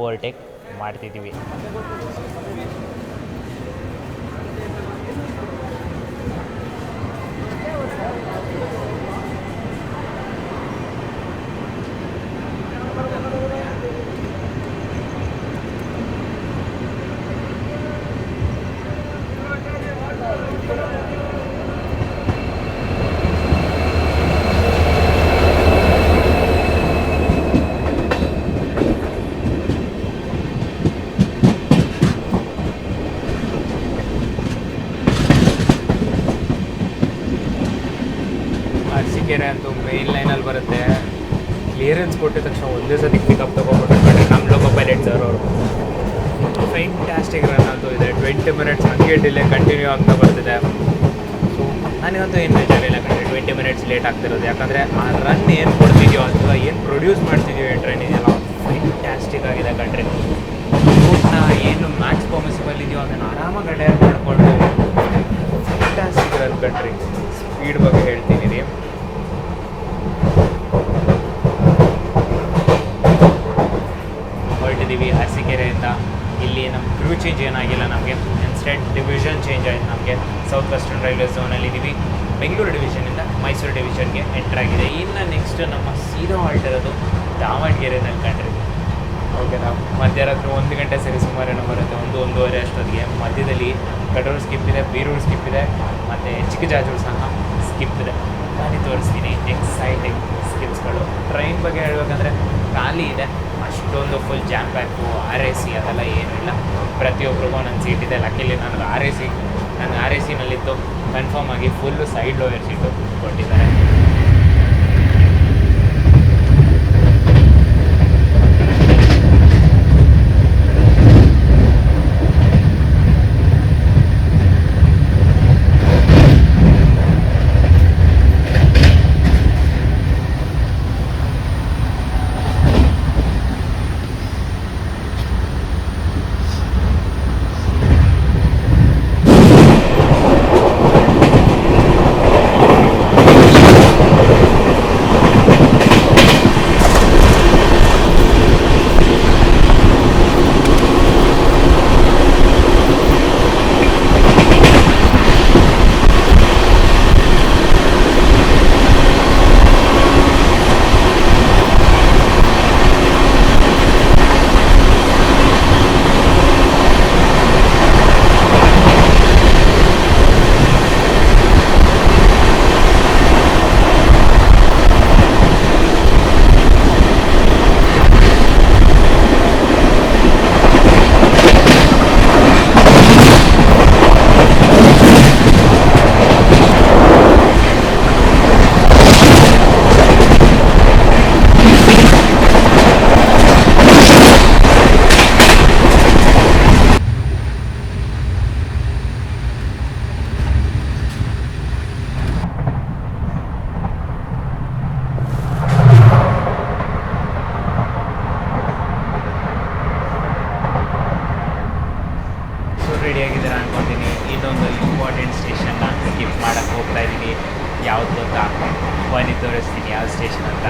ಓವರ್ಟೇಕ್ ಮಾಡ್ತಿದ್ದೀವಿ. ಅರಸೀಕೆರೆ ಅಂತೂ ಮೇನ್ ಲೈನಲ್ಲಿ ಬರುತ್ತೆ. ಕ್ಲಿಯರೆನ್ಸ್ ಕೊಟ್ಟಿದ ತಕ್ಷಣ ಒಂದೇ ಸತಿ ಪಿಕಪ್ ತೊಗೊಂಡ್ಬಿಟ್ಟು ನಮ್ಮ ಲೋಕೋ ಪೈಲಟ್ ಸರ್ ಅವರು ಫೈಂಟಾಸ್ಟಿಕ್ ರನ್ ಅಂತೂ ಇದೆ. 20 ಮಿನಿಟ್ಸ್ ಹಂಗೆ ಡಿಲೇ ಕಂಟಿನ್ಯೂ ಆಗ್ತಾ ಬರ್ತಿದೆ. ಸೊ ನನಗಂತೂ ಏನು ಬೇಜಾರಿಲ್ಲ ಕಣ್ರಿ 20 ಮಿನಿಟ್ಸ್ ಲೇಟ್ ಆಗ್ತಿರೋದು. ಯಾಕಂದರೆ ಆ ರನ್ ಏನು ಕೊಡ್ತಿದ್ಯೋ ಅಥವಾ ಏನು ಪ್ರೊಡ್ಯೂಸ್ ಮಾಡ್ತಿದ್ಯೋ ಈ ಟ್ರೈನ್ ಇದೆಯಲ್ಲ ಫೈಂಟಾಸ್ಟಿಕ್ ಆಗಿದೆ ಕಣ್ರಿ. ರೂಟ್ನ ಏನು ಮ್ಯಾಕ್ಸ್ ಪರ್ಮಿಸಿಬಲ್ ಇದೆಯೋ ಅದನ್ನು ಆರಾಮಾಗಿ ಅಡ್ಯಾರ್ ಮಾಡಿಕೊಂಡು ಫೈಂಟಾಸ್ಟಿಕ್ ರನ್ ಕಣ್ರಿ. ಸ್ಪೀಡ್ ಬಗ್ಗೆ ಹೇಳ್ತೀನಿ ರೀ, ಹೊರಟಿದ್ದೀವಿ ಅರಸೀಕೆರೆಯಿಂದ. ಇಲ್ಲಿ ನಮ್ಮ ಕ್ರೂ ಚೇಂಜ್ ಏನಾಗಿಲ್ಲ ನಮಗೆ, ಇನ್ಸ್ಟೆಂಟ್ ಡಿವಿಷನ್ ಚೇಂಜ್ ಆಯಿತು ನಮಗೆ. ಸೌತ್ ವೆಸ್ಟರ್ನ್ ರೈಲ್ವೆ ಝೋನಲ್ಲಿ ಇದ್ದೀವಿ. ಬೆಂಗಳೂರು ಡಿವಿಷನಿಂದ ಮೈಸೂರು ಡಿವಿಷನ್ಗೆ ಎಂಟರ್ ಆಗಿದೆ. ಇನ್ನು ನೆಕ್ಸ್ಟ್ ನಮ್ಮ ಸೀದಾ ಹೊರಟಿರೋದು ದಾವಣಗೆರೆನಲ್ಲಿ ಕಂಡ್ರಿ. ಓಕೆನಾ, ಮಧ್ಯರಾತ್ರಿ 1 ಗಂಟೆ ಸರಿ ಸುಮಾರೇನೋ ಬರುತ್ತೆ, 1-1:30 ಅಷ್ಟೊತ್ತಿಗೆ. ಮಧ್ಯದಲ್ಲಿ ಕಡೂರು ಸ್ಕಿಪ್ ಇದೆ, ಬೀರೂರು ಸ್ಕಿಪ್ ಇದೆ, ಮತ್ತು ಚಿಕ್ಕಜಾಜೂರು ಸಹ ಸ್ಕಿಪ್ ಇದೆ. ನಾನು ತೋರಿಸ್ತೀನಿ ಎಕ್ಸೈಟಿಂಗ್ ಸ್ಕಿಪ್ಸ್ಗಳು. ಟ್ರೈನ್ ಬಗ್ಗೆ ಹೇಳಬೇಕಂದ್ರೆ ಖಾಲಿ ಇದೆ, ಅಷ್ಟೊಂದು ಫುಲ್ ಜಾಮ್ ಪ್ಯಾಕು. RAC ಅದೆಲ್ಲ ಏನೂ ಇಲ್ಲ, ಪ್ರತಿಯೊಬ್ಬರಿಗೂ ನನ್ನ ಸೀಟ್ ಇದೆ. ಲಕ್ಕಿಲಿ ನನಗೆ RAC-ನಲ್ಲಿತ್ತು ಕನ್ಫರ್ಮ್ ಆಗಿ ಫುಲ್ಲು ಸೈಡ್ ಲೋಯರ್ ಸೀಟು ಕೊಟ್ಟಿದ್ದಾರೆ. ಯಾವ ಸ್ಟೇಷನ್ ಅಂತ.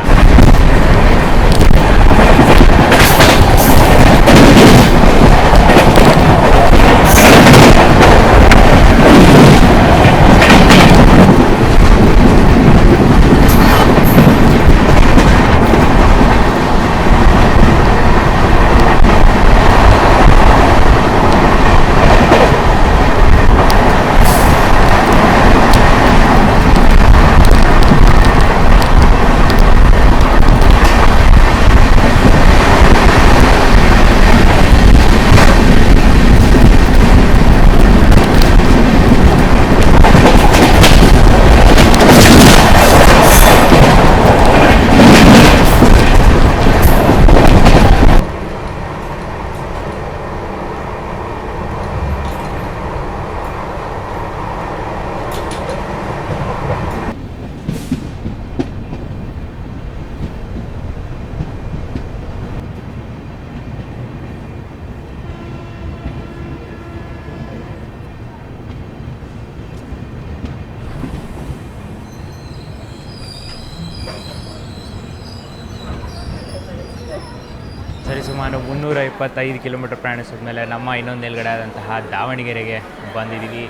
ಸರಿಸುಮಾರು 325 ಕಿಲೋಮೀಟರ್ ಪ್ರಯಾಣಿಸಿದ ಮೇಲೆ ನಮ್ಮ ಇನ್ನೊಂದು ನಿಲ್ಗಡೆ ಆದಂತಹ ದಾವಣಗೆರೆಗೆ ಬಂದಿದ್ದೀವಿ.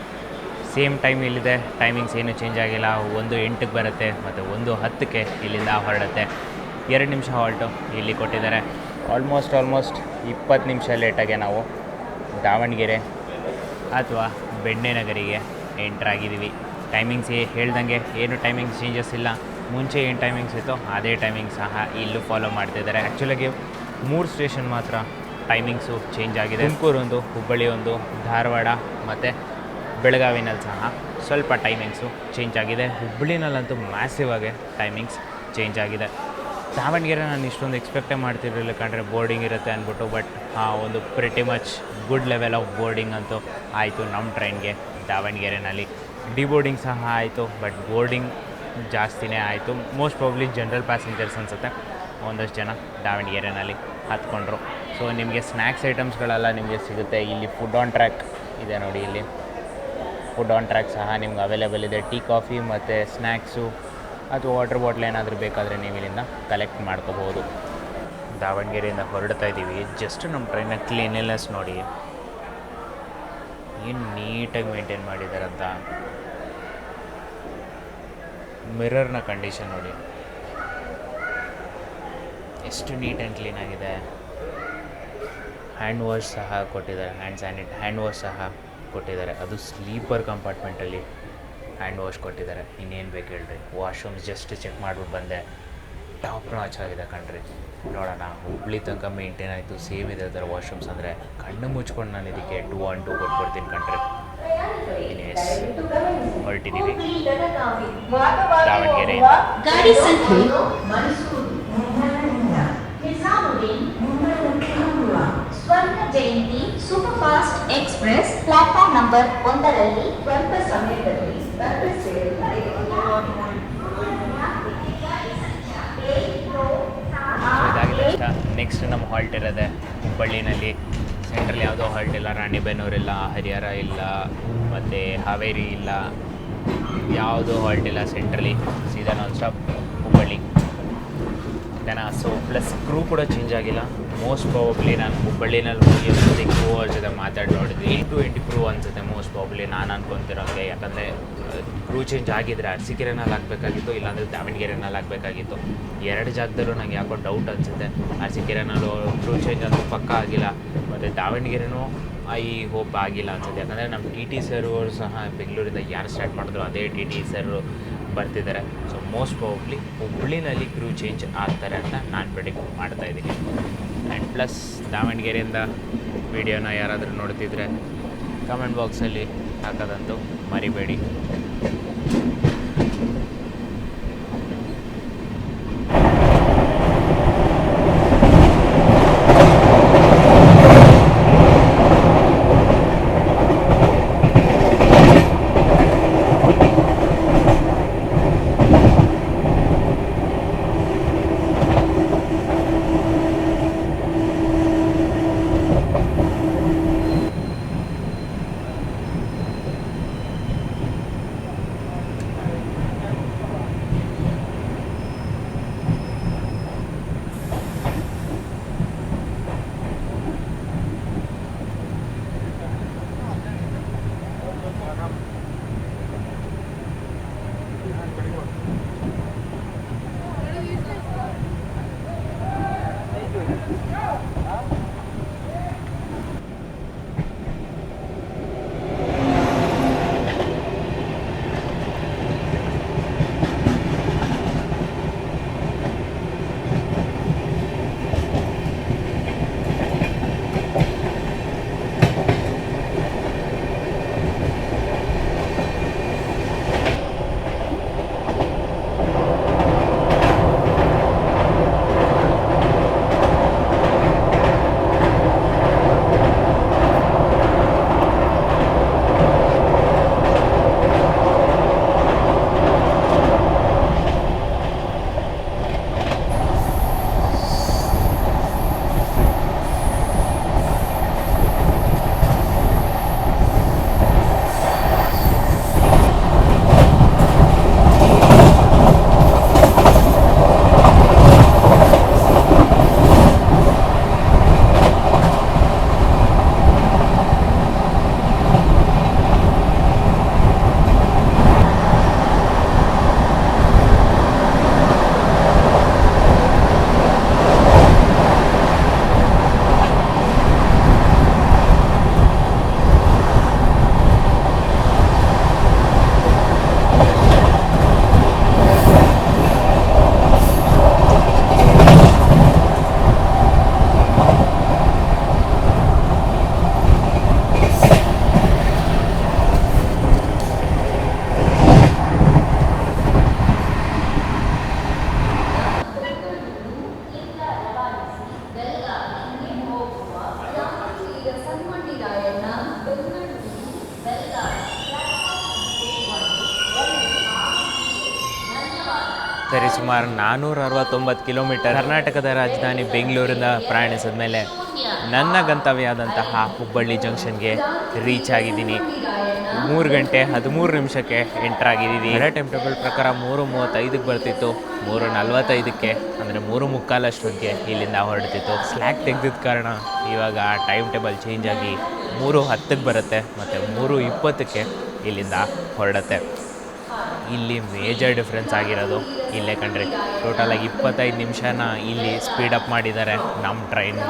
ಸೇಮ್ ಟೈಮ್ ಇಲ್ಲಿದೆ, ಟೈಮಿಂಗ್ಸ್ ಏನೂ ಚೇಂಜ್ ಆಗಿಲ್ಲ. 1:08ಕ್ಕೆ ಬರುತ್ತೆ ಮತ್ತು 1:10ಕ್ಕೆ ಇಲ್ಲಿಂದ ಹೊರಡುತ್ತೆ. 2 ನಿಮಿಷ ಹಾಲ್ಟು ಇಲ್ಲಿ ಕೊಟ್ಟಿದ್ದಾರೆ. ಆಲ್ಮೋಸ್ಟ್ 20 ನಿಮಿಷ ಲೇಟಾಗೆ ನಾವು ದಾವಣಗೆರೆ ಅಥವಾ ಬೆಣ್ಣೆನಗರಿಗೆ ಎಂಟ್ರಾಗಿದ್ದೀವಿ. ಟೈಮಿಂಗ್ಸ್ ಹೇಳ್ದಂಗೆ ಏನು ಟೈಮಿಂಗ್ಸ್ ಚೇಂಜಸ್ ಇಲ್ಲ. ಮುಂಚೆ ಏನು ಟೈಮಿಂಗ್ಸ್ ಇತ್ತೋ ಅದೇ ಟೈಮಿಂಗ್ಸ್ ಸಹ ಇಲ್ಲೂ ಫಾಲೋ ಮಾಡ್ತಿದ್ದಾರೆ. ಆ್ಯಕ್ಚುಲಾಗಿ 3 ಸ್ಟೇಷನ್ ಮಾತ್ರ ಟೈಮಿಂಗ್ಸು ಚೇಂಜ್ ಆಗಿದೆ. ತುಮಕೂರು ಒಂದು, ಹುಬ್ಬಳ್ಳಿ ಒಂದು, ಧಾರವಾಡ ಮತ್ತು ಬೆಳಗಾವಿನಲ್ಲಿ ಸಹ ಸ್ವಲ್ಪ ಟೈಮಿಂಗ್ಸು ಚೇಂಜ್ ಆಗಿದೆ. ಹುಬ್ಬಳ್ಳಿನಲ್ಲಂತೂ ಮ್ಯಾಸಿವ್ ಆಗಿ ಟೈಮಿಂಗ್ಸ್ ಚೇಂಜ್ ಆಗಿದೆ. ದಾವಣಗೆರೆ ನಾನು ಇಷ್ಟೊಂದು ಎಕ್ಸ್ಪೆಕ್ಟೇ ಮಾಡ್ತಿರಲಿಲ್ಲ ಕಂಡ್ರೆ ಬೋರ್ಡಿಂಗ್ ಇರುತ್ತೆ ಅಂದ್ಬಿಟ್ಟು. ಬಟ್ ಒಂದು pretty much good level of boarding ಅಂತೂ ಆಯಿತು ನಮ್ಮ ಟ್ರೈನ್ಗೆ ದಾವಣಗೆರೆನಲ್ಲಿ. ಡಿಬೋರ್ಡಿಂಗ್ ಸಹ ಆಯಿತು, ಬಟ್ ಬೋರ್ಡಿಂಗ್ ಜಾಸ್ತಿನೇ ಆಯಿತು. ಮೋಸ್ಟ್ ಪ್ರಾಬ್ಲಿ ಜನರಲ್ ಪ್ಯಾಸೆಂಜರ್ಸ್ ಅನಿಸುತ್ತೆ ಒಂದಷ್ಟು ಜನ ದಾವಣಗೆರೆನಲ್ಲಿ ಹತ್ಕೊಂಡ್ರು. ಸೊ ನಿಮಗೆ ಸ್ನ್ಯಾಕ್ಸ್ ಐಟಮ್ಸ್ಗಳೆಲ್ಲ ನಿಮಗೆ ಸಿಗುತ್ತೆ ಇಲ್ಲಿ. ಫುಡ್ ಆನ್ ಟ್ರ್ಯಾಕ್ ಇದೆ ನೋಡಿ, ಇಲ್ಲಿ ಫುಡ್ ಆನ್ ಟ್ರ್ಯಾಕ್ ಸಹ ನಿಮ್ಗೆ ಅವೈಲೇಬಲ್ ಇದೆ. ಟೀ, ಕಾಫಿ ಮತ್ತು ಸ್ನ್ಯಾಕ್ಸು ಅಥವಾ ವಾಟರ್ ಬಾಟ್ಲ್ ಏನಾದರೂ ಬೇಕಾದರೆ ನೀವು ಇಲ್ಲಿಂದ ಕಲೆಕ್ಟ್ ಮಾಡ್ಕೋಬೋದು. ದಾವಣಗೆರೆಯಿಂದ ಹೊರಡ್ತಾ ಇದ್ದೀವಿ. ಜಸ್ಟ್ ನಮ್ಮ ಟ್ರೈನ ಕ್ಲೀನ್ನೆಸ್ ನೋಡಿ, ಏನು ನೀಟಾಗಿ ಮೇಂಟೈನ್ ಮಾಡಿದಾರಂತ. ಮಿರರ್ನ ಕಂಡೀಷನ್ ನೋಡಿ ಎಷ್ಟು ನೀಟ್ ಆ್ಯಂಡ್ ಕ್ಲೀನ್ ಆಗಿದೆ. ಹ್ಯಾಂಡ್ ವಾಶ್ ಸಹ ಕೊಟ್ಟಿದ್ದಾರೆ, ಹ್ಯಾಂಡ್ ವಾಶ್ ಸಹ ಕೊಟ್ಟಿದ್ದಾರೆ. ಅದು ಸ್ಲೀಪರ್ ಕಂಪಾರ್ಟ್ಮೆಂಟಲ್ಲಿ ಹ್ಯಾಂಡ್ ವಾಶ್ ಕೊಟ್ಟಿದ್ದಾರೆ. ಇನ್ನೇನು ಬೇಕು ಹೇಳ್ರಿ. ವಾಶ್ರೂಮ್ಸ್ ಜಸ್ಟ್ ಚೆಕ್ ಮಾಡ್ಬಿಟ್ಟು ಬಂದೆ, ಟಾಪ್ ನಾಚ್ ಆಗಿದೆ ಕಣ್ರಿ. ನೋಡೋಣ, ಹುಬ್ಳಿ ತನಕ ಮೇಂಟೈನ್ ಆಯಿತು, ಸೇಮ್ ಇದೆ ಥರ ವಾಶ್ರೂಮ್ಸ್. ಅಂದರೆ ಕಣ್ಣು ಮುಚ್ಕೊಂಡು ನಾನು ಇದಕ್ಕೆ 2 ಕೊಟ್ಬಿಡ್ತೀನಿ ಕಣ್ರಿ. ಹೊರಟಿದ್ದೀವಿ ದಾವಣಗೆರೆಯಿಂದ. ಗಾಡಿ ಸಂಖ್ಯೆ Swarna Jayanti super fast express platform number 1ರಲ್ಲಿ ಸ್ವಲ್ಪ ಸಮಯದಲ್ಲಿ ಇದಾಗಿದೆ ಇಷ್ಟ. ನೆಕ್ಸ್ಟ್ ನಮ್ಮ ಹಾಲ್ಟ್ ಇರೋದೆ ಹುಬ್ಬಳ್ಳಿನಲ್ಲಿ. ಸೆಂಟ್ರಲ್ಲಿ ಯಾವುದೋ ಹಾಲ್ಟ್ ಇಲ್ಲ. ರಾಣಿಬೆನ್ನೂರಿಲ್ಲ, ಹರಿಹರ ಇಲ್ಲ, ಮತ್ತು ಹಾವೇರಿ ಇಲ್ಲ, ಯಾವುದೋ ಹಾಲ್ಟ್ ಇಲ್ಲ ಸೆಂಟ್ರಲ್ಲಿ. ಸೀದಾ ನಾನ್ ಸ್ಟಾಪ್ ಹುಬ್ಬಳ್ಳಿ ಓಕೆನಾ. ಸೊ ಪ್ಲಸ್ ಕ್ರೂ ಕೂಡ ಚೇಂಜ್ ಆಗಿಲ್ಲ. ಮೋಸ್ಟ್ ಪ್ರಾಬಬ್ಲಿ ನಾನು ಹುಬ್ಬಳ್ಳಿನಲ್ಲಿ ಹೋಗಿ ಒಂದ್ಸತಿ ಕ್ರೂ ಅವ್ರ ಜೊತೆ ಮಾತಾಡಿ ನೋಡಿದ್ವಿ. 8 ಕ್ರೂ ಅನಿಸುತ್ತೆ ಮೋಸ್ಟ್ ಪ್ರಾಬಬ್ಲಿ ನಾನು ಅನ್ಕೊತಿರೋಂಗೆ. ಯಾಕಂದರೆ ಕ್ರೂ ಚೇಂಜ್ ಆಗಿದ್ದರೆ ಅರಸೀಕೆರೆನಲ್ಲಿ ಆಗಬೇಕಾಗಿತ್ತು, ಇಲ್ಲಾಂದರೆ ದಾವಣಗೆರೆನಲ್ಲಿ ಆಗಬೇಕಾಗಿತ್ತು. 2 ಜಾಗದಲ್ಲೂ ನಂಗೆ ಯಾಕೋ ಡೌಟ್ ಅನಿಸುತ್ತೆ. ಅರಸೀಕೆರೆನಲ್ಲೂ ಕ್ರೂ ಚೇಂಜ್ ಅಂತೂ ಪಕ್ಕ ಆಗಿಲ್ಲ, ಮತ್ತು ದಾವಣಗೆರೆನೂ ಐ ಹೋಪ್ ಆಗಿಲ್ಲ ಅನ್ಸುತ್ತೆ. ಯಾಕಂದರೆ ನಮ್ಮ ಟಿ ಟಿ ಸರ್ ಅವರು ಸಹ ಬೆಂಗಳೂರಿಂದ ಯಾರು ಸ್ಟಾರ್ಟ್ ಮಾಡಿದ್ರು ಅದೇ ಟಿ ಟಿ ಸರ್ ಬರ್ತಿದ್ದಾರೆ. ಸೊ ಮೋಸ್ಟ್ ಪ್ರಾಬಬ್ಲಿ ಹುಬ್ಬಳ್ಳಿನಲ್ಲಿ ಕ್ರೂ ಚೇಂಜ್ ಆಗ್ತಾರೆ ಅಂತ ನಾನು ಪ್ರೆಡಿಕ್ಟ್ ಮಾಡ್ತಾಯಿದ್ದೀನಿ. ಆ್ಯಂಡ್ ಪ್ಲಸ್ ದಾವಣಗೆರೆಯಿಂದ ವಿಡಿಯೋನ ಯಾರಾದರೂ ನೋಡ್ತಿದ್ರೆ ಕಮೆಂಟ್ ಬಾಕ್ಸಲ್ಲಿ ಹಾಕೋದಂತೂ ಮರಿಬೇಡಿ. ಸುಮಾರು 469 ಕಿಲೋಮೀಟರ್ ಕರ್ನಾಟಕದ ರಾಜಧಾನಿ ಬೆಂಗಳೂರಿಂದ ಪ್ರಯಾಣಿಸಿದ ಮೇಲೆ ನನ್ನ ಗಂತವ್ಯ ಆದಂತಹ ಹುಬ್ಬಳ್ಳಿ ಜಂಕ್ಷನ್ಗೆ ರೀಚ್ ಆಗಿದ್ದೀನಿ. 3 ಗಂಟೆ 13 ನಿಮಿಷಕ್ಕೆ ಎಂಟರ್ ಆಗಿದ್ದೀವಿ. ಹಳೆ ಟೈಮ್ ಟೇಬಲ್ ಪ್ರಕಾರ 3:35ಕ್ಕೆ ಬರ್ತಿತ್ತು, 3:45ಕ್ಕೆ ಅಂದರೆ 3:45 ಅಷ್ಟೊತ್ತಿಗೆ ಇಲ್ಲಿಂದ ಹೊರಡ್ತಿತ್ತು. ಸ್ಲ್ಯಾಕ್ ತೆಗೆದಿದ್ದ ಕಾರಣ ಇವಾಗ ಟೈಮ್ ಟೇಬಲ್ ಚೇಂಜ್ ಆಗಿ 3:10ಕ್ಕೆ ಬರುತ್ತೆ ಮತ್ತು 3:20ಕ್ಕೆ ಇಲ್ಲಿಂದ ಹೊರಡುತ್ತೆ. ಇಲ್ಲಿ ಮೇಜರ್ ಡಿಫ್ರೆನ್ಸ್ ಆಗಿರೋದು ಇಲ್ಲೇ ಕಣ್ರಿ. ಟೋಟಲಾಗಿ 25 ನಿಮಿಷನ ಇಲ್ಲಿ ಸ್ಪೀಡಪ್ ಮಾಡಿದ್ದಾರೆ ನಮ್ಮ ಟ್ರೈನ್ನ.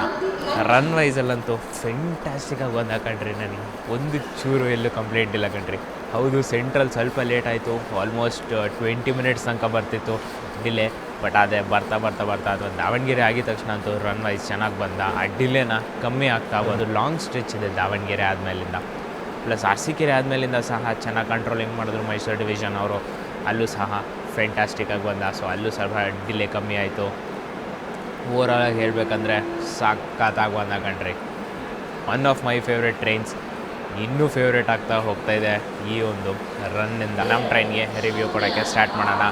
ರನ್ ವೈಸಲ್ಲಂತೂ ಫೆಂಟಾಸ್ಟಿಕ್ಕಾಗಿ ಬಂದ ಕಣ್ರಿ. ನನಗೆ ಒಂದು ಚೂರು ಎಲ್ಲೂ ಕಂಪ್ಲೇಂಟ್ ಇಲ್ಲ ಕಣ್ರಿ. ಹೌದು, ಸೆಂಟ್ರಲ್ ಸ್ವಲ್ಪ ಲೇಟ್ ಆಯಿತು, ಆಲ್ಮೋಸ್ಟ್ 20 ಮಿನಿಟ್ಸ್ ತನಕ ಬರ್ತಿತ್ತು ಡಿಲೇ. ಬಟ್ ಅದೇ ಬರ್ತಾ ಅಥವಾ ದಾವಣಗೆರೆ ಆಗಿದ ತಕ್ಷಣ ಅಂತೂ ರನ್ ವೈಸ್ ಚೆನ್ನಾಗಿ ಬಂದ. ಆ ಡಿಲೇನ ಕಮ್ಮಿ ಆಗ್ತಾ ಒಂದು ಲಾಂಗ್ ಸ್ಟ್ರೆಚ್ ಇದೆ ದಾವಣಗೆರೆ ಆದಮೇಲಿಂದ. ಪ್ಲಸ್ ಅರಸೀಕೆರೆ ಆದಮೇಲಿಂದ ಸಹ ಚೆನ್ನಾಗಿ ಕಂಟ್ರೋಲಿಂಗ್ ಮಾಡಿದ್ರು ಮೈಸೂರು ಡಿವಿಷನ್ ಅವರು. ಅಲ್ಲೂ ಸಹ ಫೆಂಟಾಸ್ಟಿಕ್ಕಾಗಿ ಬಂದ. ಸೊ ಅಲ್ಲೂ ಸ್ವಲ್ಪ ಡಿಲೇ ಕಮ್ಮಿ ಆಯಿತು. ಓವರಾಲಾಗಿ ಹೇಳಬೇಕಂದ್ರೆ ಸಖತ್ತಾಗಿ ಬಂದ ಕಣ್ರಿ. One of my favourite trains. ಇನ್ನೂ ಫೇವ್ರೇಟ್ ಆಗ್ತಾ ಹೋಗ್ತಾಯಿದೆ ಈ ಒಂದು ರನ್ನಿಂದ. ನಮ್ಮ ಟ್ರೈನ್ಗೆ ರಿವ್ಯೂ ಕೊಡೋಕ್ಕೆ ಸ್ಟಾರ್ಟ್ ಮಾಡೋಣ.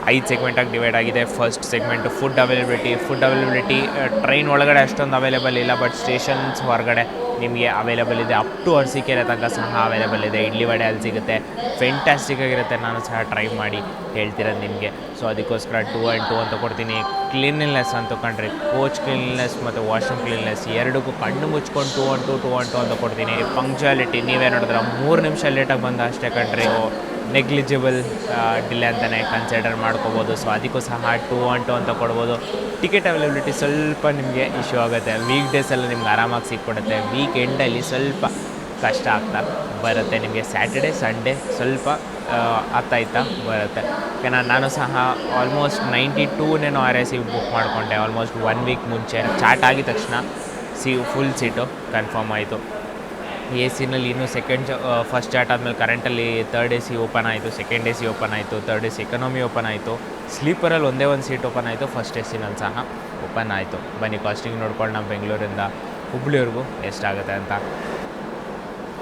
5 ಸೆಗ್ಮೆಂಟಾಗಿ ಡಿವೈಡ್ ಆಗಿದೆ. First segment food availability train ಒಳಗಡೆ ಅಷ್ಟೊಂದು ಅವೈಲೇಬಲ್ ಇಲ್ಲ, ಬಟ್ ಸ್ಟೇಷನ್ಸ್ ಹೊರಗಡೆ ನಿಮಗೆ ಅವೈಲೇಬಲ್ ಇದೆ. ಅಪ್ ಟು ಅರಸೀಕೆರೆ ತನಕ ಸಹ ಅವೈಲೇಬಲ್ ಇದೆ. ಇಡ್ಲಿ ವಡೆ ಅಲ್ಲಿ ಸಿಗುತ್ತೆ, ಫೆಂಟಾಸ್ಟಿಕ್ ಆಗಿರುತ್ತೆ. ನಾನು ಸಹ ಟ್ರೈ ಮಾಡಿ ಹೇಳ್ತಿರೋದು ನಿಮಗೆ. ಸೊ ಅದಕ್ಕೋಸ್ಕರ 2 and 2 ಅಂತ ಕೊಡ್ತೀನಿ. ಕ್ಲೀನ್ಲಿನೆಸ್ ಅಂತ ಕಂಡ್ರಿ, ಕೋಚ್ ಕ್ಲೀನ್ಲಿನೆಸ್ ಮತ್ತು ವಾಶ್ರೂಮ್ ಕ್ಲೀನ್ಲಿನೆಸ್ ಎರಡಕ್ಕೂ ಕಣ್ಣು ಮುಚ್ಕೊಂಡು 2 and 2 ಅಂತ ಕೊಡ್ತೀನಿ. ಪಂಕ್ಚುಯಾಲಿಟಿ ನೀವೇ ನೋಡಿದ್ರೆ 3 ನಿಮಿಷ ಲೇಟಾಗಿ ಬಂದ ಅಷ್ಟೇ ಕಣ್ರಿ. ನೆಗ್ಲಿಜಿಬಲ್ ಡಿಲೇ ಅಂತಲೇ ಕನ್ಸಿಡರ್ ಮಾಡ್ಕೋಬೋದು. ಸೊ ಅದಕ್ಕೂ ಸಹ 2 and 2 ಅಂತ ಕೊಡ್ಬೋದು. ಟಿಕೆಟ್ ಅವೈಲಬಿಲಿಟಿ ಸ್ವಲ್ಪ ನಿಮಗೆ ಇಶ್ಯೂ ಆಗುತ್ತೆ. ವೀಕ್ ಡೇಸೆಲ್ಲ ನಿಮ್ಗೆ ಆರಾಮಾಗಿ ಸಿಕ್ಕೊಡುತ್ತೆ. ವೀಕೆಂಡಲ್ಲಿ ಸ್ವಲ್ಪ ಕಷ್ಟ ಆಗ್ತಾ ಬರುತ್ತೆ ನಿಮಗೆ. ಸ್ಯಾಟರ್ಡೆ ಸಂಡೇ ಸ್ವಲ್ಪ ಆಗ್ತಾ ಬರುತ್ತೆ. ಯಾಕೆಂದರೆ ನಾನು ಸಹ ಆಲ್ಮೋಸ್ಟ್ 92ನೇನೋ RAC ಬುಕ್ ಮಾಡಿಕೊಂಡೆ ಆಲ್ಮೋಸ್ಟ್ 1 ವೀಕ್ ಮುಂಚೆ. ಚಾರ್ಟ್ ಆಗಿದ ತಕ್ಷಣ ಫುಲ್ ಸೀಟು ಕನ್ಫರ್ಮ್ ಆಯಿತು. AC ಇನ್ನೂ ಫಸ್ಟ್ ಚಾರ್ಟ್ ಆದಮೇಲೆ ಕರೆಂಟಲ್ಲಿ 3rd AC ಓಪನ್ ಆಯಿತು, 2nd AC ಓಪನ್ ಆಯಿತು, 3rd AC ಎಕನಾಮಿ ಓಪನ್ ಆಯಿತು. ಸ್ಲೀಪರಲ್ಲಿ ಒಂದೇ ಒಂದು ಸೀಟ್ ಓಪನ್ ಆಯಿತು, ಫಸ್ಟ್ AC ಸಹ ಓಪನ್ ಆಯಿತು. ಬನ್ನಿ ಕಾಸ್ಟಿಂಗ್ ನೋಡ್ಕೊಂಡು ನಾವು ಬೆಂಗಳೂರಿಂದ ಹುಬ್ಳಿವರೆಗೂ ಎಷ್ಟಾಗುತ್ತೆ ಅಂತ.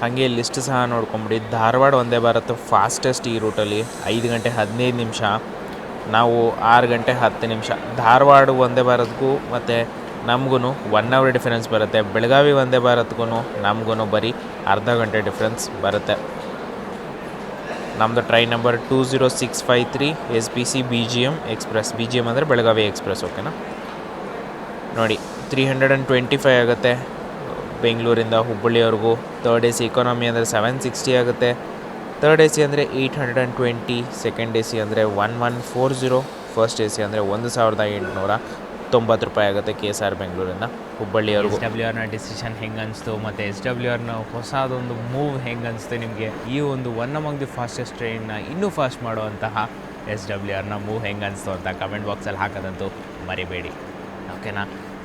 ಹಾಗೆ ಲಿಸ್ಟ್ ಸಹ ನೋಡ್ಕೊಂಬಿಡಿ. ಧಾರವಾಡ ಒಂದೇ ಭಾರತ್ ಫಾಸ್ಟೆಸ್ಟ್ ಈ ರೂಟಲ್ಲಿ 5 ಗಂಟೆ 15 ನಿಮಿಷ, ನಾವು 6 ಗಂಟೆ 10 ನಿಮಿಷ. ಧಾರವಾಡ ಒಂದೇ ಭಾರತ್ಗೂ ಮತ್ತು ನಮಗೂ 1 hour ಡಿಫ್ರೆನ್ಸ್ ಬರುತ್ತೆ. ಬೆಳಗಾವಿ ಒಂದೇ ಭಾರತ್ಗೂ ನಮಗೂ ಬರೀ ಅರ್ಧ ಗಂಟೆ ಡಿಫ್ರೆನ್ಸ್ ಬರುತ್ತೆ. ನಮ್ಮದು train number 20653 SBC BGM express. BGM ಅಂದರೆ ಬೆಳಗಾವಿ ಎಕ್ಸ್ಪ್ರೆಸ್, ಓಕೆನಾ. ನೋಡಿ 325 ಆಗುತ್ತೆ ಬೆಂಗಳೂರಿಂದ ಹುಬ್ಬಳ್ಳಿವರೆಗೂ. 3rd AC ಎಕಾನಮಿ ಅಂದರೆ 760 ಆಗುತ್ತೆ. 3rd AC ಅಂದರೆ 820, 2nd AC ಅಂದರೆ 1140, ಫಸ್ಟ್ AC ಅಂದರೆ 1890 ರೂಪಾಯಿ ಆಗುತ್ತೆ KSR ಬೆಂಗಳೂರಿಂದ ಹುಬ್ಬಳ್ಳಿವರೆಗೂ. SWRನ ಡಿಸಿಷನ್ ಹೆಂಗೆ ಅನಿಸ್ತು ಮತ್ತು SWRನ ಹೊಸದೊಂದು ಮೂವ್ ಹೆಂಗೆ ಅನಿಸ್ತು ನಿಮಗೆ? ಈ ಒಂದು ಒನ್ ಅಮಂಗ್ ದಿ ಫಾಸ್ಟೆಸ್ಟ್ ಟ್ರೈನ್ನ ಇನ್ನೂ ಫಾಸ್ಟ್ ಮಾಡುವಂತಹ SWRನ ಮೂವ್ ಹೆಂಗೆ ಅನಿಸ್ತು ಅಂತ ಕಮೆಂಟ್ ಬಾಕ್ಸಲ್ಲಿ ಹಾಕೋದಂತೂ ಮರಿಬೇಡಿ, ಓಕೆನಾ.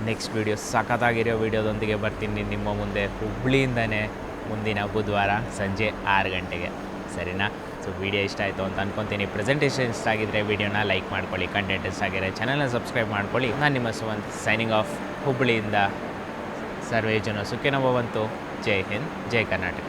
ನೆಕ್ಸ್ಟ್ ವೀಡಿಯೋ ಸಖತ್ತಾಗಿರೋ ವೀಡಿಯೋದೊಂದಿಗೆ ಬರ್ತೀನಿ ನಿಮ್ಮ ಮುಂದೆ ಹುಬ್ಳಿಯಿಂದನೇ ಮುಂದಿನ ಬುಧವಾರ ಸಂಜೆ 6 ಗಂಟೆಗೆ, ಸರಿನಾ. ಸೊ ವೀಡಿಯೋ ಇಷ್ಟ ಆಯಿತು ಅಂತ ಅನ್ಕೊತೀನಿ. ಪ್ರೆಸೆಂಟೇಷನ್ ಇಷ್ಟ ಆಗಿದ್ದರೆ ವೀಡಿಯೋನ ಲೈಕ್ ಮಾಡ್ಕೊಳ್ಳಿ, ಕಂಟೆಂಟ್ ಇಷ್ಟ ಆಗಿದ್ರೆ ಚಾನಲ್ನ ಸಬ್ಸ್ಕ್ರೈಬ್ ಮಾಡ್ಕೊಳ್ಳಿ. ನಾನು ನಿಮ್ಮ ಸುಮಂತ್ ಸೈನಿಂಗ್ ಆಫ್ ಹುಬ್ಬಳ್ಳಿಯಿಂದ. ಸರ್ವೇ ಜನ ಸುಖಿನೋ ಭವಂತು. ಜೈ ಹಿಂದ್, ಜೈ ಕರ್ನಾಟಕ.